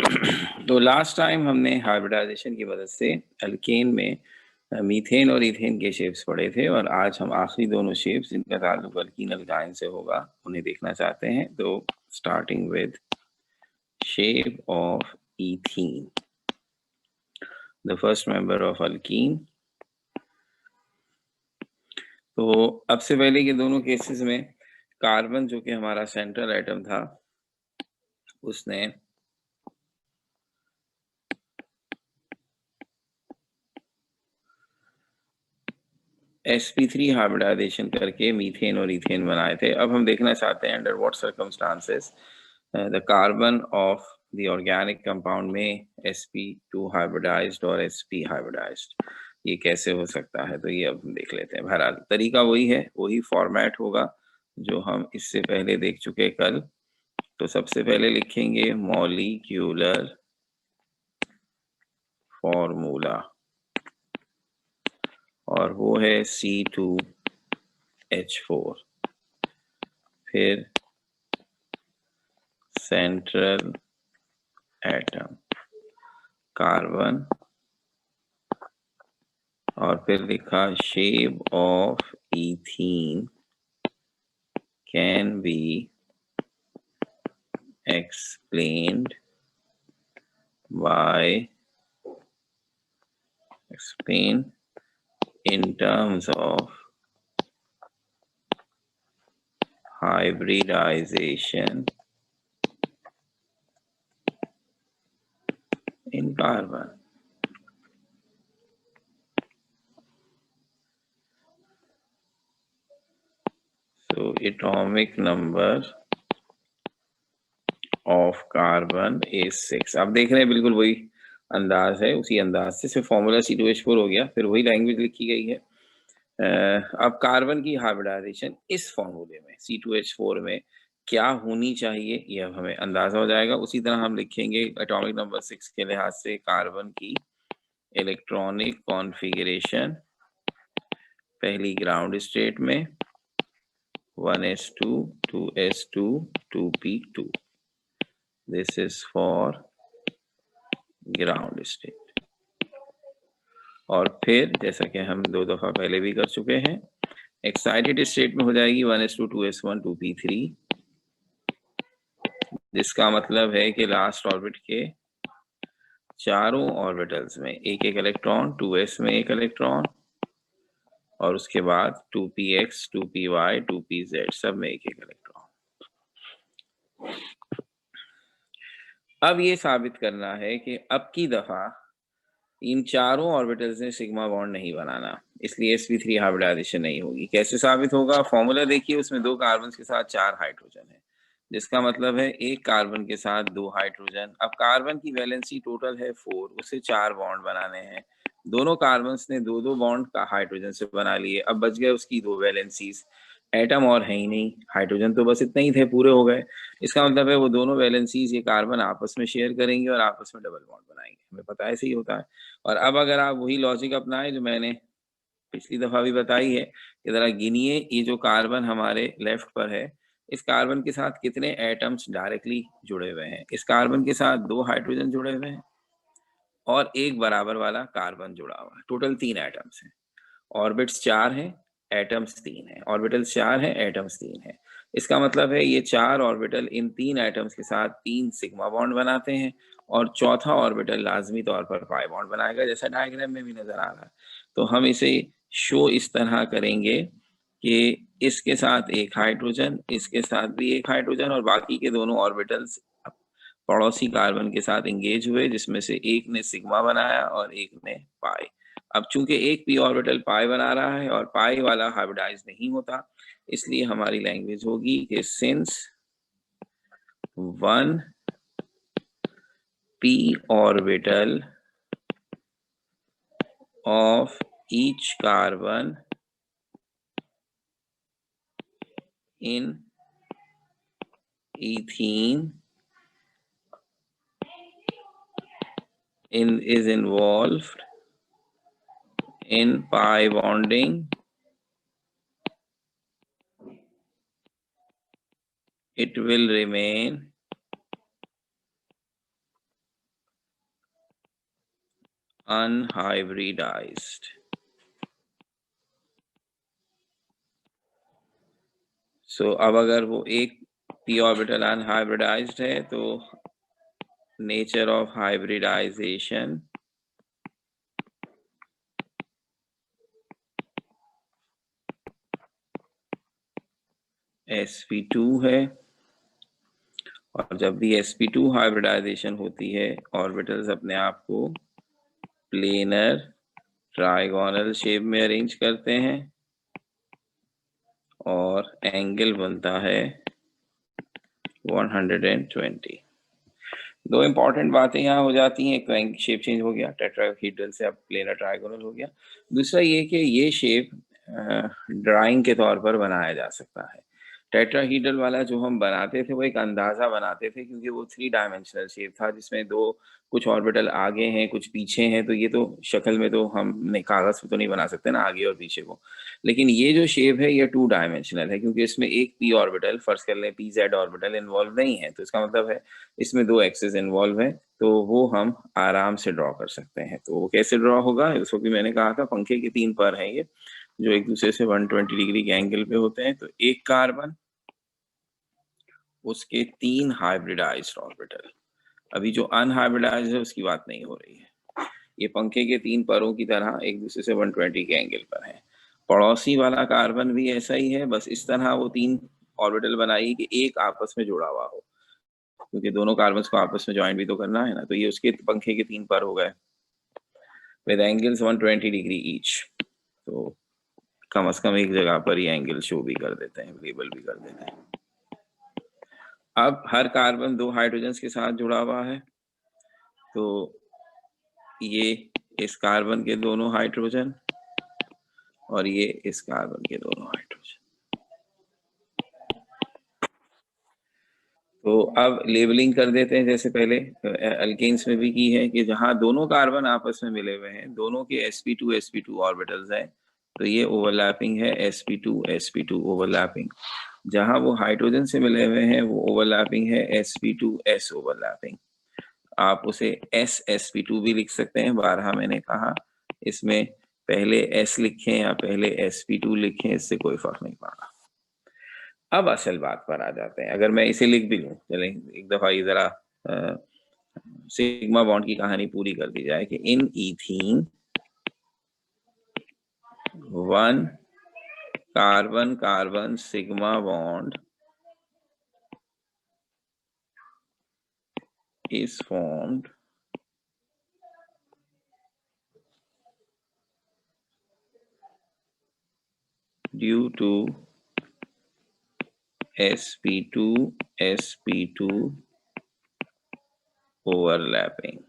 तो last time हमने hybridisation की मदद से अल्केन में मीथेन और इथेन के शेप्स पढ़े थे, और आज हम आखिरी दोनों शेप्स जिनका ताल्लुक अल्कीन अल्काइन से होगा उन्हें देखना चाहते हैं। तो starting with shape of ethene, the first member of alkyne. तो अब से पहले के दोनों केसेस में कार्बन जो कि हमारा सेंट्रल एटम था उसने sp3 हाइब्रिडाइजेशन करके मीथेन और इथेन बनाए थे। अब हम देखना चाहते हैं under what circumstances the carbon of the organic compound में sp2 हाइब्रिडाइज्ड और sp हाइब्रिडाइज्ड, ये कैसे हो सकता है। तो ये अब हम देख लेते हैं। बहरहाल तरीका वही है, वही फॉर्मेट होगा जो हम इससे पहले देख चुके कल। तो सबसे पहले लिखेंगे मॉलिक्यूलर फॉर्मूला, और वो है C2H4। फिर सेंट्रल एटम कार्बन, और फिर लिखा shape of ethene can be explained in terms of hybridization in carbon. So atomic number of carbon is 6। आप देख रहे हैं बिल्कुल वही अंदाज है, उसी अंदाज से सिर्फ फॉर्मूला C2H4 हो गया, फिर वही लैंग्वेज लिखी गई है। अब कार्बन की हाइब्रिडाइजेशन इस फॉर्मूले में C2H4 में क्या होनी चाहिए ये अब हमें अंदाजा हो जाएगा। उसी तरह हम लिखेंगे एटॉमिक नंबर 6 के लिहाज से कार्बन की इलेक्ट्रॉनिक कॉन्फ़िगरेशन पहली ग्राउंड स्टेट में 1s2 2s2 2p2, this is for ground state. और फिर जैसा कि हम 2 दफा पहले भी कर चुके हैं, एक्साइटेड स्टेट में हो जाएगी 1s2 2s1 2p3, जिसका मतलब है कि लास्ट ऑर्बिट के चारों ऑर्बिटल्स में एक एक इलेक्ट्रॉन, 2s में एक इलेक्ट्रॉन, और उसके बाद 2px 2py 2pz सब में एक एक इलेक्ट्रॉन। अब ये साबित करना है कि अब की दफा इन चारों ऑर्बिटल्स ने सिग्मा बॉन्ड नहीं बनाना, इसलिए sp3 हाइब्रिडाइजेशन नहीं होगी। कैसे साबित होगा? फॉर्मूला देखिए, उसमें 2 कार्बन के साथ 4 हाइड्रोजन है, जिसका मतलब है एक कार्बन के साथ 2 हाइड्रोजन। अब कार्बन की वैलेंसी टोटल है 4, उसे 4 बॉन्ड बनाने हैं। दोनों कार्बन ने 2-2 बॉन्ड का हाइड्रोजन से बना लिए। अब बच गए उसकी 2 वैलेंसीज। एटम और है ही नहीं, हाइड्रोजन तो बस इतने ही थे, पूरे हो गए। इसका मतलब है वो दोनों वैलेंसीज ये कार्बन आपस में शेयर करेंगे और आपस में डबल बॉन्ड बनाएंगे। हमें पता है ऐसे ही होता है। और अब अगर आप वही लॉजिक अपनाएं जो मैंने पिछली दफा भी बताई है कि जरा गिनिए, ये जो कार्बन हमारे लेफ्ट पर है, इस कार्बन के साथ कितने एटम्स डायरेक्टली जुड़े हुए हैं। इस कार्बन के साथ 2 हाइड्रोजन जुड़े हुए हैं और एक बराबर वाला कार्बन जुड़ा हुआ है। टोटल 3 एटम्स हैं। ऑर्बिट्स 4 हैं, एटम्स 3 हैं। ऑर्बिटल्स 4 हैं, एटम्स 3 हैं। इसका मतलब है ये 4 ऑर्बिटल इन 3 एटम्स के साथ 3 सिग्मा बॉन्ड बनाते हैं, और चौथा ऑर्बिटल लाजमी तौर पर पाई बॉन्ड बनाएगा, जैसा डायग्राम में भी नजर आ रहा है। तो हम इसे शो इस तरह करेंगे कि इसके साथ एक हाइड्रोजन, इसके साथ भी एक हाइड्रोजन, और बाकी के दोनों ऑर्बिटल्स पड़ोसी कार्बन के साथ एंगेज हुए, जिसमें से एक ने सिग्मा बनाया और एक ने पाई। अब चूंकि एक पी ऑर्बिटल पाई बना रहा है और पाई वाला हाइब्रिडाइज नहीं होता, इसलिए हमारी लैंग्वेज होगी कि since 1 p orbital of each carbon in ethene is involved in pi bonding, it will remain unhybridised. अब अगर वो एक p ऑर्बिटल अनहाइब्रिडाइज्ड है तो नेचर ऑफ हाइब्रिडाइजेशन sp2 है, और जब भी sp2 हाइब्रिडाइजेशन होती है ऑर्बिटल्स अपने आप को प्लेनर ट्राइगोनल शेप में अरेंज करते हैं और एंगल बनता है 120। दो इंपॉर्टेंट बातें यहाँ हो जाती हैं, एक तो एंगल शेप चेंज हो गया, टेट्राहेड्रल से अब प्लेनर ट्राइगोनल हो गया। दूसरा ये कि ये शेप ड्राइंग के तौर पर बनाया जा सकता है। टेट्राहेड्रल वाला जो हम बनाते थे वो एक अंदाजा बनाते थे, क्योंकि वो 3 डायमेंशनल शेप था जिसमें दो कुछ ऑर्बिटल आगे हैं कुछ पीछे हैं, तो ये तो शक्ल में तो हम कागज पे तो नहीं बना सकते ना आगे और पीछे को। लेकिन ये जो शेप है ये 2 डायमेंशनल है, क्योंकि इसमें एक पी ऑर्बिटल फर्ज कर लें पी जेड ऑर्बिटल इन्वॉल्व नहीं है, तो इसका मतलब है इसमें 2 एक्सिस इन्वॉल्व है, तो वो हम आराम से ड्रॉ कर सकते हैं। तो वो कैसे ड्रॉ होगा, उसको भी मैंने कहा था पंखे के 3 पर हैं ये, जो एक दूसरे से 120 डिग्री के एंगल पे होते हैं। तो एक कार्बन, उसके 3 हाइब्रिडाइज्ड ऑर्बिटल। अभी जो अनहाइब्रिडाइज्ड है उसकी बात नहीं हो रही है, ये पंखे के 3 परों की तरह एक दूसरे से 120 के एंगल पर है। पड़ोसी वाला कार्बन भी ऐसा ही है, बस इस तरह वो 3 ऑर्बिटल बनाई कि एक आपस में जुड़ा हुआ हो, क्योंकि दोनों कार्बन्स को आपस में ज्वाइन भी तो करना है ना। तो ये उसके पंखे के 3 पर हो गए विद एंगल्स 120 डिग्री ईच। तो कम से कम एक जगह पर ही एंगल शो भी कर देते हैं, लेबल भी कर देते हैं। अब हर कार्बन 2 हाइड्रोजन्स के साथ जुड़ा हुआ है, तो ये इस कार्बन के दोनों हाइड्रोजन और ये इस कार्बन के दोनों हाइड्रोजन। तो अब लेबलिंग कर देते हैं, जैसे पहले अल्केन्स में भी की है कि जहां दोनों कार्बन आपस में मिले हुए हैं, दोनों के sp2 ऑर्बिटल्स हैं, तो ये ओवरलैपिंग है, sp2 ओवरलैपिंग। जहां वो हाइड्रोजन से मिले हुए हैं वो ओवरलैपिंग है, sp2s ओवरलैपिंग। आप उसे sp2 भी लिख सकते हैं, 12 मैंने कहा। इसमें पहले s लिखें या पहले sp2 लिखें, इससे कोई फर्क नहीं पड़ता। अब असल बात पर आ जाते हैं। अगर मैं इसे लिख भी लूं, चलें एक दफा ये जरा सिग्मा बॉन्ड की कहानी पूरी कर दी जाए कि in ethene 1 carbon carbon sigma bond is formed due to sp2 overlapping.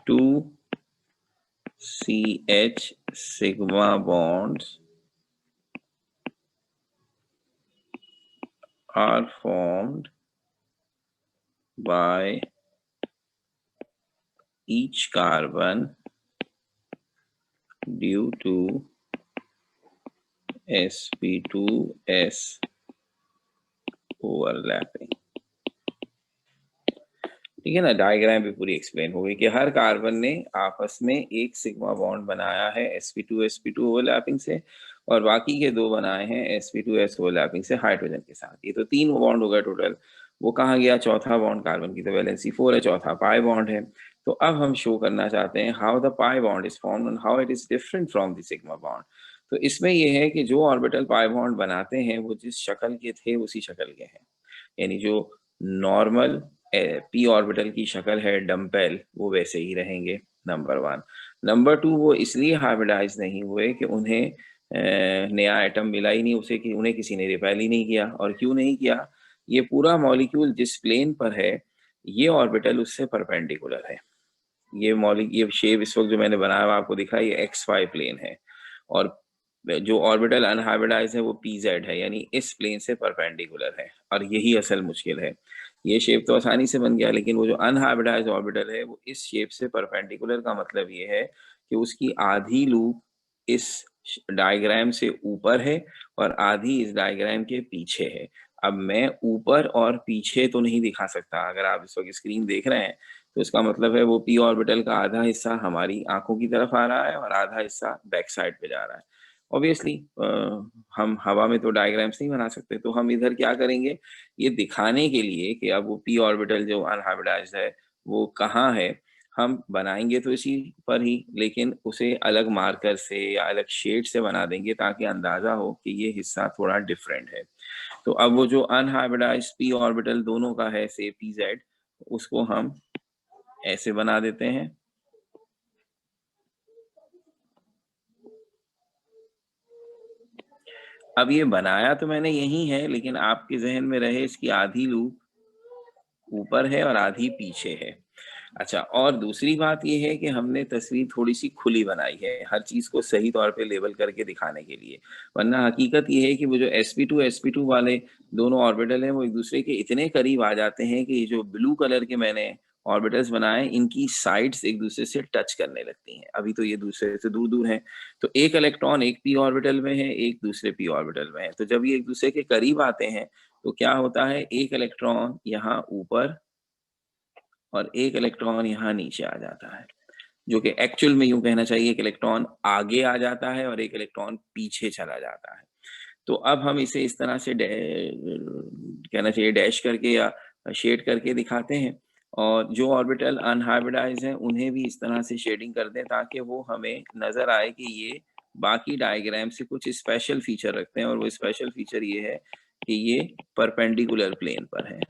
2 CH sigma bonds are formed by each carbon due to sp2s overlapping। ठीक है ना, डायग्राम भी पूरी एक्सप्लेन हो गई कि हर कार्बन ने आपस में एक सिग्मा बॉन्ड बनाया है sp2 ओवरलैपिंग से, और बाकी के 2 बनाए हैं sp2s ओवरलैपिंग से हाइड्रोजन के साथ। ये तो 3 बॉन्ड हो गए टोटल। वो कहाँ गया चौथा बॉन्ड, कार्बन की तो वैलेंसी 4 है, चौथा पाई बॉन्ड है। तो अब हम शो करना चाहते हैं how the pi bond is formed and how it is different from the sigma bond. तो इसमें यह है कि जो ऑर्बिटल पाई बॉन्ड बनाते हैं वो जिस शक्ल के थे उसी शक्ल के हैं, यानी जो नॉर्मल पी ऑर्बिटल की शक्ल है डम्पेल, वो वैसे ही रहेंगे, नंबर 1। नंबर 2, वो इसलिए हाइब्रिडाइज नहीं हुए कि उन्हें नया एटम मिला ही नहीं उसे, कि उन्हें किसी ने रिपेल ही नहीं किया। और क्यों नहीं किया, ये पूरा मॉलिक्यूल जिस प्लेन पर है ये ऑर्बिटल उससे परपेंडिकुलर है। ये शेप इस वक्त जो मैंने बनाया हुआ आपको दिखा, ये XY प्लेन है, और जो ऑर्बिटल अनहाइब्रिडाइज है वो PZ है, यानी इस प्लेन से परपेंडिकुलर है। और यही असल मुश्किल है। ये शेप तो आसानी से बन गया, लेकिन वो जो अनहाइब्रिडाइज ऑर्बिटल है वो इस शेप से परपेंडिकुलर का मतलब ये है कि उसकी आधी लूप इस डायग्राम से ऊपर है और आधी इस डायग्राम के पीछे है। अब मैं ऊपर और पीछे तो नहीं दिखा सकता। अगर आप इस वक़्त स्क्रीन देख रहे हैं, तो इसका मतलब है वो p ऑर्बिटल का आधा हिस्सा हमारी आँखों की तरफ आ रहा है और आधा हिस्सा बैक साइड पे जा रहा है। ऑब्वियसली हम हवा में तो डायग्राम्स नहीं बना सकते, तो हम इधर क्या करेंगे, ये दिखाने के लिए कि अब वो p ऑर्बिटल जो अनहाइब्रिडाइज्ड है, वो कहाँ है, हम बनाएँगे तो इसी पर ही, लेकिन उसे अलग मार्कर से या अलग शेड से बना देंगे ताकि अंदाज़ा हो कि ये हिस्सा थोड़ा डिफरेंट है। तो अब वो जो अनहाइब्रिडाइज्ड p ऑर्बिटल दोनों का है से pz, उसको हम ऐसे बना देते हैं। अब ये बनाया तो मैंने यही है, लेकिन आपके ज़हन में रहे इसकी आधी लूप ऊपर है और आधी पीछे है। अच्छा, और दूसरी बात ये है कि हमने तस्वीर थोड़ी-सी खुली बनाई है, हर चीज़ को सही तौर पे लेबल करके दिखाने के लिए। वरना हकीकत ये है कि वो जो sp2 वाले दोनों ऑर्बिटल हैं, वो एक-दूसरे के इतने करीब आ जाते हैं कि ये जो ब्लू कलर के मैंने ऑर्बिटल्स बनाए, इनकी साइड्स एक-दूसरे से टच करने लगती हैं। अभी तो ये दूसरे से दूर-दूर हैं। तो एक इलेक्ट्रॉन एक p ऑर्बिटल में है, एक दूसरे p ऑर्बिटल में है। तो जब ये एक-दूसरे के करीब आते हैं, तो क्या होता है, एक इलेक्ट्रॉन यहाँ ऊपर और एक इलेक्ट्रॉन यहाँ नीचे आ जाता है, जो कि एक्चुअल में यूँ कहना चाहिए कि इलेक्ट्रॉन आगे आ जाता है और एक इलेक्ट्रॉन पीछे चला जाता है। तो अब हम इसे इस तरह से कहना चाहिए डैश करके या शेड करके दिखाते हैं, और जो ऑर्बिटल अनहाइब्रिडाइज्ड हैं, उन्हें भी इस तरह से शेडिंग कर दें ताकि वो हमें नज़र आए कि ये बाकी डायग्राम से कुछ स्पेशल फीचर रखते हैं, और वो स्पेशल फीचर ये है कि ये परपेंडिकुलर प्लेन पर है।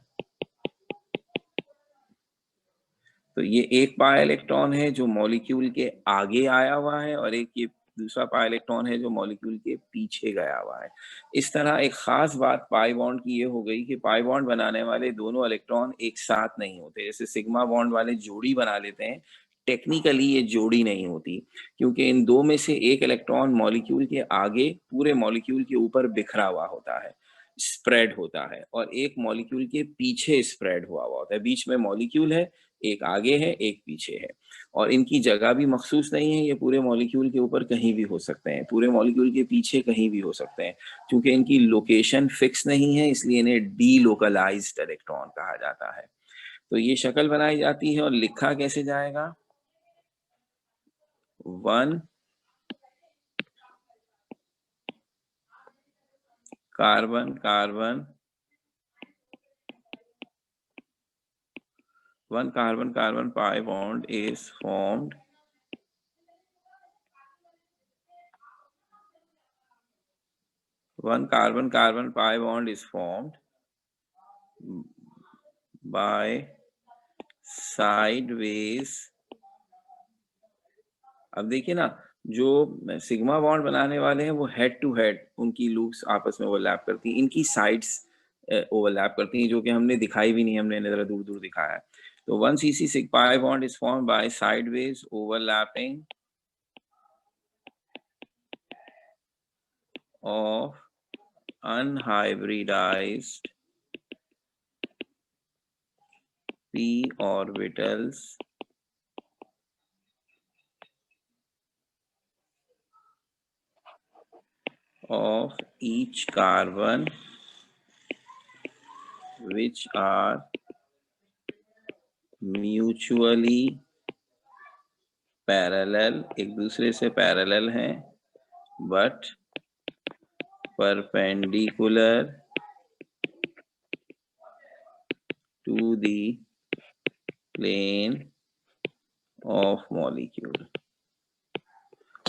तो ये एक पाई इलेक्ट्रॉन है जो मॉलिक्यूल के आगे आया हुआ है, और एक ये दूसरा पाई इलेक्ट्रॉन है जो मॉलिक्यूल के पीछे गया हुआ है। इस तरह एक ख़ास बात पाई बॉन्ड की ये हो गई कि पाई बॉन्ड बनाने वाले दोनों इलेक्ट्रॉन एक साथ नहीं होते। जैसे सिग्मा बॉन्ड वाले जोड़ी बना लेते हैं, टेक्निकली ये जोड़ी नहीं होती, क्योंकि इन 2 में से एक इलेक्ट्रॉन मॉलिक्यूल के आगे पूरे मॉलिक्यूल के ऊपर बिखरा हुआ होता है, स्प्रेड होता है, और एक मॉलिक्यूल के पीछे स्प्रेड हुआ हुआ होता है। बीच में मॉलिक्यूल है, एक आगे है, एक पीछे है, और इनकी जगह भी मखसूस नहीं है, ये पूरे मॉलिक्यूल के ऊपर कहीं भी हो सकते हैं, पूरे मॉलिक्यूल के पीछे कहीं भी हो सकते हैं। चूँकि इनकी लोकेशन फिक्स नहीं है, इसलिए इन्हें डीलोकलाइज्ड इलेक्ट्रॉन कहा जाता है। तो ये शक्ल बनाई जाती है, और लिखा कैसे जाएगा? 1 carbon carbon 1 carbon carbon pi bond is formed 1 carbon carbon pi bond is formed by sideways। अब देखिए ना, जो सिग्मा बॉन्ड बनाने वाले हैं वो हेड टू हेड उनकी लूप्स आपस में ओवरलैप करती हैं, इनकी साइड्स ओवरलैप करती हैं, जो कि हमने दिखाई भी नहीं, हमने ज़रा दूर-दूर दिखाया है। तो 1 C Singh pi bond is formed by sideways overlapping of unhybridized p orbitals of each carbon which are mutually parallel, एक दूसरे से पैरेलल हैं, but perpendicular to the plane of molecule।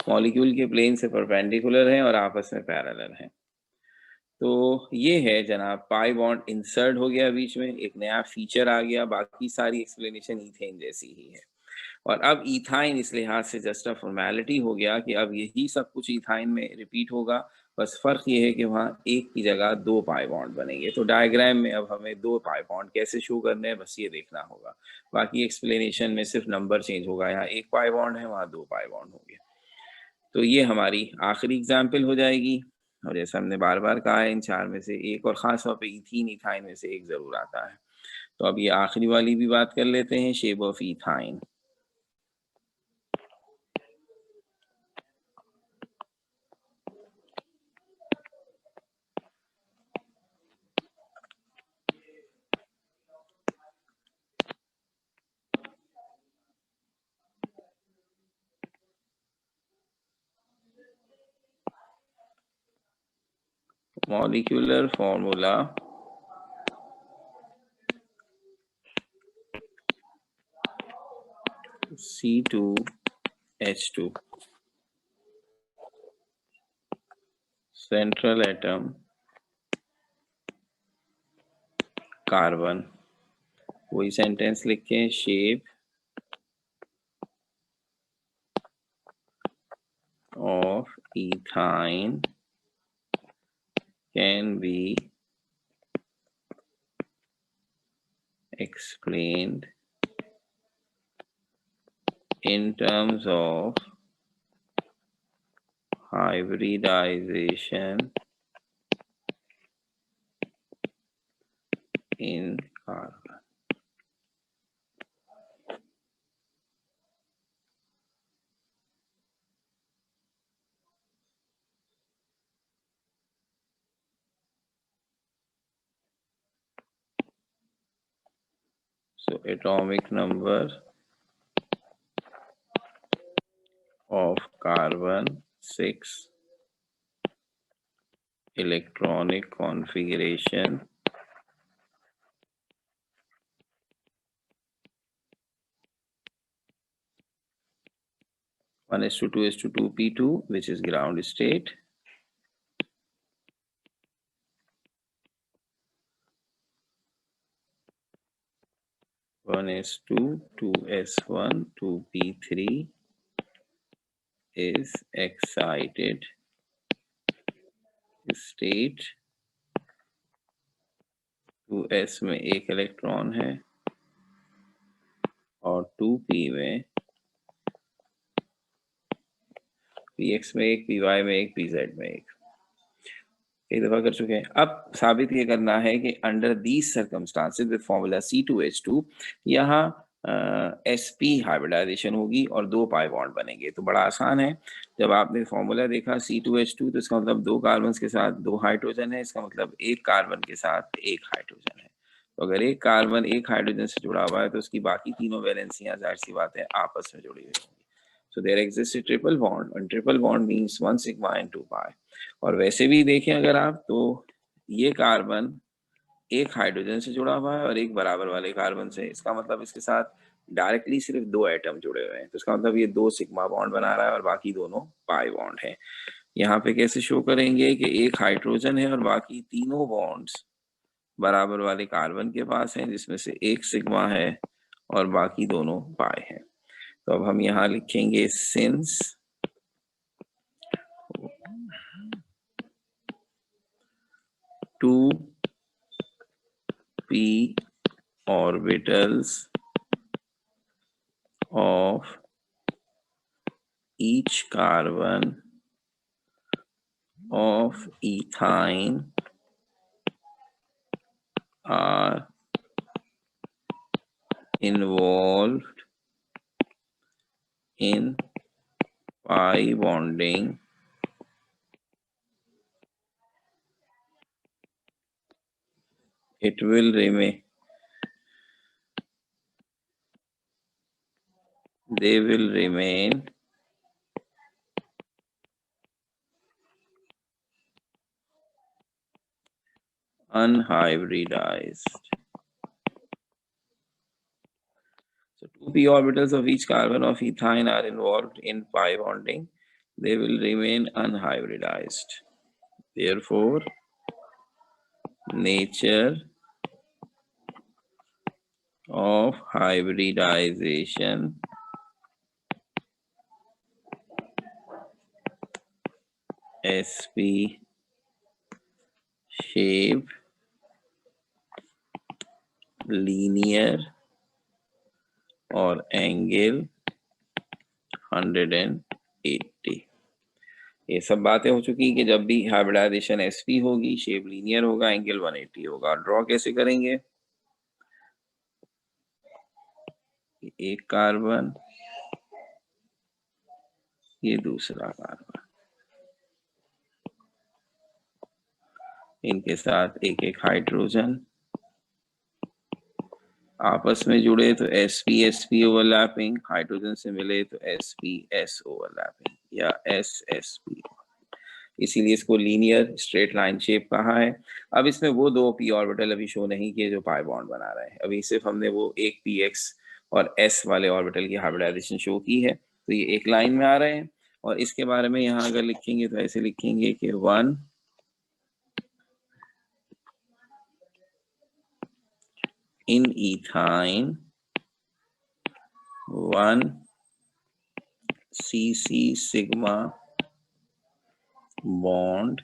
Molecule के प्लेन से परपेंडिकुलर हैं और आपस में पैरेलल हैं। तो ये है जनाब, पाई बॉन्ड इंसर्ट हो गया बीच में, एक नया फीचर आ गया, बाकी सारी एक्सप्लेनेशन ईथेन जैसी ही है। और अब इथाइन इस लिहाज से जस्ट अ फॉर्मेलिटी हो गया कि अब यही सब कुछ इथाइन में रिपीट होगा, बस फ़र्क ये है कि वहाँ एक की जगह 2 पाई बॉन्ड बनेंगे। तो डायग्राम में अब हमें 2 पाई बॉन्ड कैसे शो करने हैं, बस ये देखना होगा। बाकी एक्सप्लेनेशन में सिर्फ नंबर चेंज होगा, यहाँ 1 पाई बॉन्ड है, वहाँ 2 पाई बॉन्ड होंगे। तो ये हमारी आखिरी एग्जाम्पल हो जाएगी, और जैसा हमने बार-बार कहा है, इन 4 में से एक, और ख़ास तौर पे इथीन, इथाइन में से एक ज़रूर आता है। तो अब ये आखिरी वाली भी बात कर लेते हैं, shape of ethyne. molecular formula C2H2, central atom carbon. वही सेंटेंस लिखें, shape of ethyne can be explained in terms of hybridization in carbon. So atomic number of carbon 6, electronic configuration 1:2:2p2, which is ground state. One S2, 2S1, 2p3 is excited state। 2s में एक electron है और 2p में, px में एक, py में एक, pz में एक दफा कर चुके हैं। अब साबित ये करना है कि under these circumstances with formula C2H2 यहाँ sp हाइब्रिडाइजेशन होगी और 2 पाई बॉन्ड बनेंगे। तो बड़ा आसान है, जब आपने फॉर्मूला देखा C2H2 तो इसका मतलब 2 कार्बन के साथ 2 हाइड्रोजन है, इसका मतलब एक कार्बन के साथ एक हाइड्रोजन है। तो अगर एक कार्बन एक हाइड्रोजन से जुड़ा हुआ है तो उसकी बाकी तीनों वैलेंसियां जाहिर सी बात है आपस में जुड़ी हुई होंगी। So there exists a triple bond, and triple bond means 1 sigma and 2 pi। और वैसे भी देखें अगर आप तो ये कार्बन एक हाइड्रोजन से जुड़ा हुआ है और एक बराबर वाले कार्बन से, इसका मतलब इसके साथ डायरेक्टली सिर्फ 2 एटम जुड़े हुए हैं, तो इसका मतलब ये 2 सिग्मा बॉन्ड बना रहा है और बाकी दोनों पाई बॉन्ड है। यहाँ पे कैसे शो करेंगे कि एक हाइड्रोजन है और बाकी तीनों बॉन्ड्स बराबर वाले कार्बन के पास हैं, जिसमें से एक सिग्मा है और बाकी दोनों पाई हैं। तो अब हम यहाँ लिखेंगे since to p orbitals of each carbon of ethyne are involved in pi bonding it will remain, they will remain unhybridized। So 2p orbitals of each carbon of ethyne are involved in pi bonding, they will remain unhybridized। Therefore nature of hybridization sp shape linear और angle 180। ये सब बातें हो चुकी कि जब भी hybridisation sp होगी, शेप लीनियर होगा, एंगल 180 होगा। ड्रॉ कैसे करेंगे? एक कार्बन, ये दूसरा कार्बन, इनके साथ एक एक हाइड्रोजन, आपस में जुड़े तो sp sp ओवरलैपिंग, हाइड्रोजन से मिले तो sp s ओवरलैपिंग या s sp। इसीलिए इसको लीनियर स्ट्रेट लाइन शेप कहा है। अब इसमें वो दो p ऑर्बिटल अभी शो नहीं किए जो पाई बॉन्ड बना रहे हैं, अभी सिर्फ हमने वो एक px और s वाले ऑर्बिटल की हाइब्रिडाइजेशन शो की है, तो ये एक लाइन में आ रहे हैं। और इसके बारे में यहाँ अगर लिखेंगे तो ऐसे लिखेंगे कि 1 in ethyne 1 cc sigma bond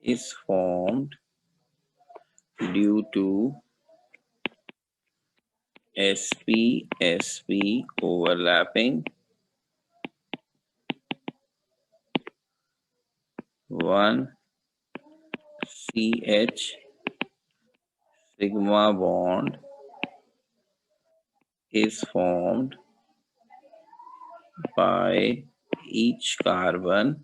is formed due to sp overlapping 1 ch sigma bond is formed by each carbon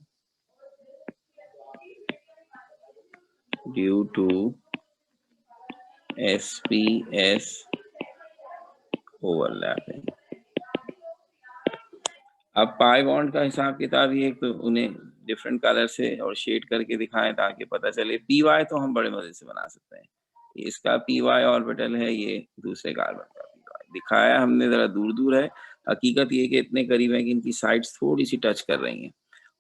due to sps overlapping। अब पाई बॉन्ड का हिसाब किताब ये तो उन्हें डिफरेंट कलर से और शेड करके दिखाएं ताकि पता चले। पी वाई तो हम बड़े मजे से बना सकते हैं, इसका पी वाई ऑर्बिटल है, ये दूसरे कार्बन का पी वाई दिखाया हमने, जरा दूर दूर है। हकीकत ये कि इतने करीब है कि इनकी साइड्स थोड़ी सी टच कर रही हैं।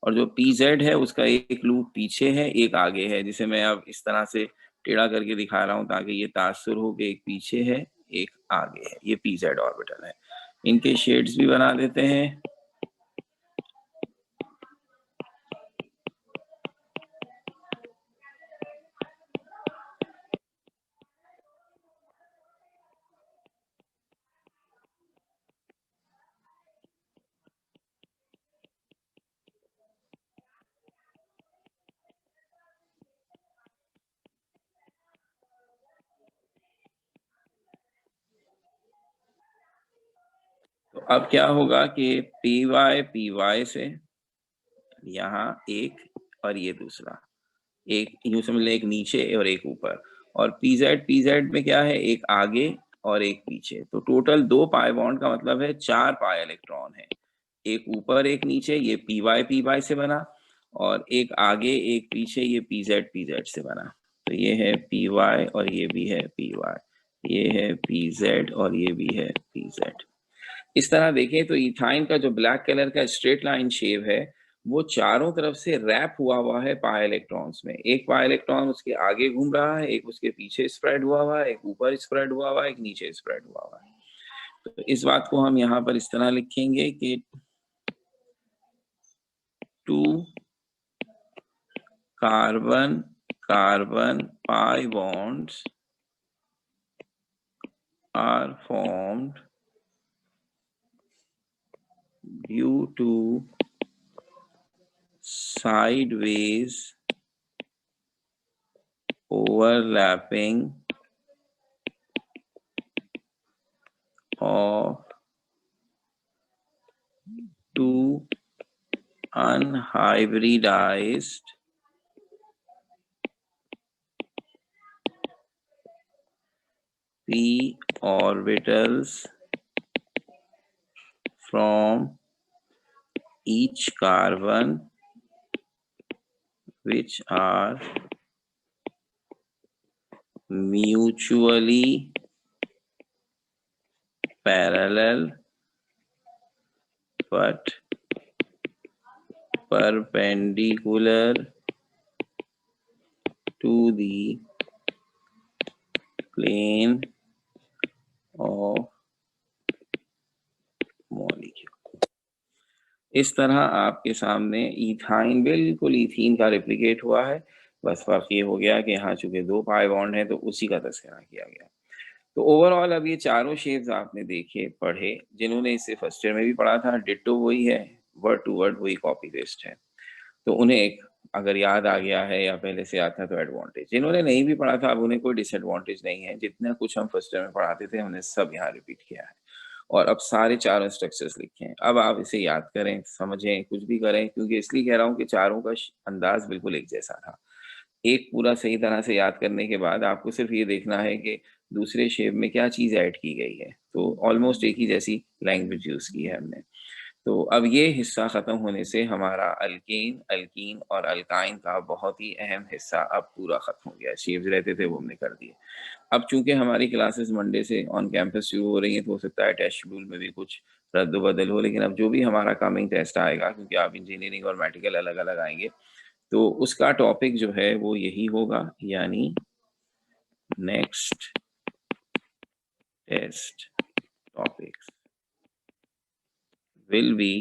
और जो पी जेड है उसका एक लूप पीछे है एक आगे है, जिसे मैं अब इस तरह से टेढ़ा करके दिखा रहा हूँ ताकि ये तासुर हो कि एक पीछे है एक आगे है। ये पी जेड ऑर्बिटल है, इनके शेड्स भी बना देते हैं। तो अब क्या होगा कि पी वाई से यहाँ एक और ये दूसरा, एक यूं समझ लें एक नीचे और एक ऊपर। और पी जेड में क्या है, एक आगे और एक पीछे। तो टोटल 2 पाई बॉन्ड का मतलब है 4 पाई इलेक्ट्रॉन है, एक ऊपर एक नीचे, ये पी वाई से बना, और एक आगे एक पीछे, ये पी जेड से बना। तो ये है पी वाई और ये भी है पी वाई, ये है पी जेड और ये भी है पी जेड। इस तरह देखें तो इथाइन का जो ब्लैक कलर का स्ट्रेट लाइन शेप है वो चारों तरफ से रैप हुआ हुआ है पाई इलेक्ट्रॉन्स में। एक पाई इलेक्ट्रॉन उसके आगे घूम रहा है, एक उसके पीछे स्प्रेड हुआ हुआ है, एक ऊपर स्प्रेड हुआ हुआ है, एक नीचे स्प्रेड हुआ हुआ है। तो इस बात को हम यहाँ पर इस तरह लिखेंगे कि 2 carbon carbon pi bonds are formed due to sideways overlapping of 2 unhybridized p orbitals from each carbon which are mutually parallel but perpendicular to the plane of molecule। इस तरह आपके सामने इथाइन बिल्कुल इथीन का रेप्लिकेट हुआ है, बस फर्क ये हो गया कि यहाँ चूंकि 2 पाई बॉन्ड है तो उसी का तस्करा किया गया। तो ओवरऑल अब ये चारों शेप्स आपने देखे पढ़े, जिन्होंने इसे फर्स्ट ईयर में भी पढ़ा था, डिट्टो वही है, वर्ड टू वर्ड वही कॉपी पेस्ट है। तो उन्हें एक अगर याद आ गया है या पहले से आता है तो एडवांटेज, जिन्होंने नहीं भी पढ़ा था अब उन्हें कोई डिसएडवांटेज नहीं है। जितना कुछ हम फर्स्ट ईयर में पढ़ाते थे हमने सब यहाँ रिपीट किया है, और अब सारे चारों स्ट्रक्चर्स लिखे हैं। अब आप इसे याद करें, समझें, कुछ भी करें, क्योंकि इसलिए कह रहा हूँ कि चारों का अंदाज बिल्कुल एक जैसा था। एक पूरा सही तरह से याद करने के बाद आपको सिर्फ ये देखना है कि दूसरे शेप में क्या चीज़ ऐड की गई है। तो ऑलमोस्ट एक ही जैसी लैंग्वेज यूज़ की है हमने। तो अब ये हिस्सा ख़त्म होने से हमारा अल्केन, अल्कीन और अल्काइन का बहुत ही अहम हिस्सा अब पूरा ख़त्म हो गया है। शेप्स रहते थे वो हमने कर दिए। अब चूँकि हमारी क्लासेस मंडे से ऑन कैंपस शुरू हो रही हैं, तो हो सकता है टेस्ट शेड्यूल में भी कुछ रद्द-बदल हो, लेकिन अब जो भी हमारा कमिंग टेस्ट आएगा, क्योंकि आप इंजीनियरिंग और मेडिकल अलग-अलग आएँगे, तो उसका टॉपिक जो है वो यही होगा, यानी next test topics will be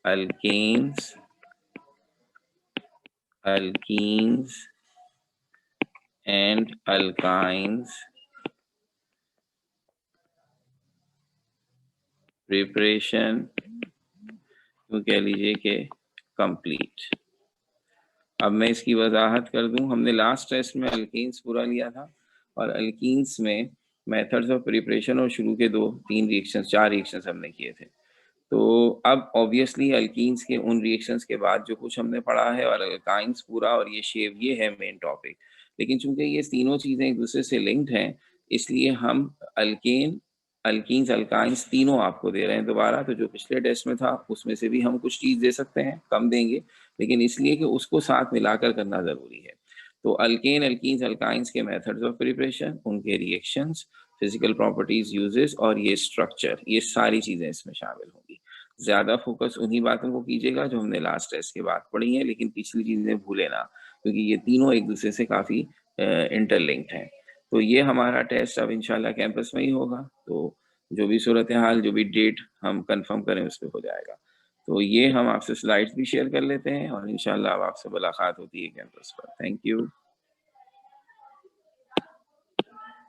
alkanes, alkenes and alkynes preparation, तो कह लीजिए कि कंप्लीट। अब मैं इसकी वजाहत कर दूं, हमने लास्ट टेस्ट में अल्कीन्स पूरा लिया था और अल्कीन्स में मेथड्स ऑफ प्रिपरेशन और शुरू के 2-3 रिएक्शंस 4 रिएक्शंस हमने किए थे। तो अब ऑब्वियसली अल्कीन्स के उन रिएक्शंस के बाद जो कुछ हमने पढ़ा है और अल्काइंस पूरा और ये शेप, ये है मेन टॉपिक। लेकिन चूंकि ये तीनों चीज़ें एक दूसरे से लिंक्ड हैं, इसलिए हम अल्केन, अल्कीन्स, अल्काइंस तीनों आपको दे रहे हैं दोबारा। तो जो पिछले टेस्ट में था उसमें से भी हम कुछ चीज़ दे सकते हैं, कम देंगे, लेकिन इसलिए कि उसको साथ मिलाकर करना ज़रूरी है। तो अल्केन, अल्कीन्स, अल्काइंस के मेथड्स ऑफ प्रिपरेशन, उनके रिएक्शंस, फिजिकल प्रॉपर्टीज, यूजेस और ये स्ट्रक्चर, ये सारी चीज़ें इसमें शामिल होंगी। ज़्यादा फोकस उन्हीं बातों को कीजिएगा जो हमने लास्ट टेस्ट के बाद पढ़ी हैं, लेकिन पिछली चीज़ें भूले ना, क्योंकि ये तीनों एक दूसरे से काफ़ी इंटरलिंक्ड हैं। तो ये हमारा टेस्ट अब इंशाल्लाह कैंपस में ही होगा। तो जो भी सूरत हाल, जो भी डेट हम कंफर्म करें उस पे हो जाएगा। तो ये हम आपसे स्लाइड्स भी शेयर कर लेते हैं और इंशाल्लाह अब आपसे मुलाकात होती है कैंपस पर। Thank you.